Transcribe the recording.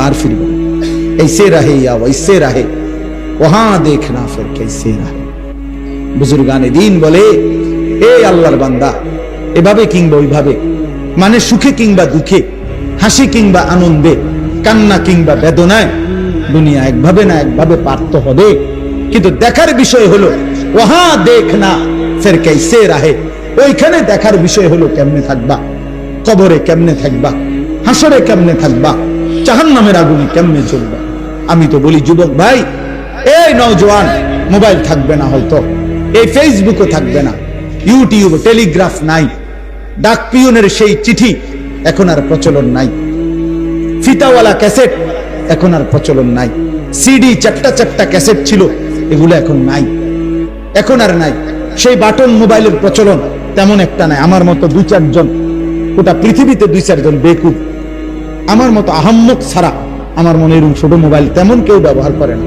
बार फिर ऐसे रहे या वैसे रहे वहां देखना फिर कैसे रहे। बुजुर्गाने दीन बोले ए আল্লাহর বান্দা এভাবে কিংবা ওইভাবে মানে সুখে কিংবা দুঃখে হাসি কিংবা আনন্দে কান্না কিংবা বেদনায় দুনিয়া একভাবে না একভাবে পার তো হবে, কিন্তু দেখার বিষয় হলো ওয়াহা দেখনা ফির कैसे रहे, ওইখানে দেখার বিষয় হলো কেমনে থাকবা, কবরে কেমনে থাকবা, হাসরে কেমনে থাকবা, জাহান্নামের আগুনে কেমনে চলবা। আমি তো বলি যুবক ভাই, এই নওজোয়ান মোবাইল থাকবে না, হয়তো এই ফেসবুকও থাকবে না, ইউটিউব টেলিগ্রাফ নাই, ডাক পিয়নের সেই চিঠি এখন আর প্রচলন নাই, ফিতাওয়ালা ক্যাসেট এখন আর প্রচলন নাই, সিডি চারটা চারটা ক্যাসেট ছিল এগুলো এখন নাই, এখন আর নাই। সেই বাটন মোবাইলের প্রচলন তেমন একটা নাই। আমার মতো দুই চারজন, গোটা পৃথিবীতে দুই চারজন বেকুব, আমার মতো আহাম্মক ছাড়া আমার মনে এরকম ছোট মোবাইল তেমন কেউ ব্যবহার করে না।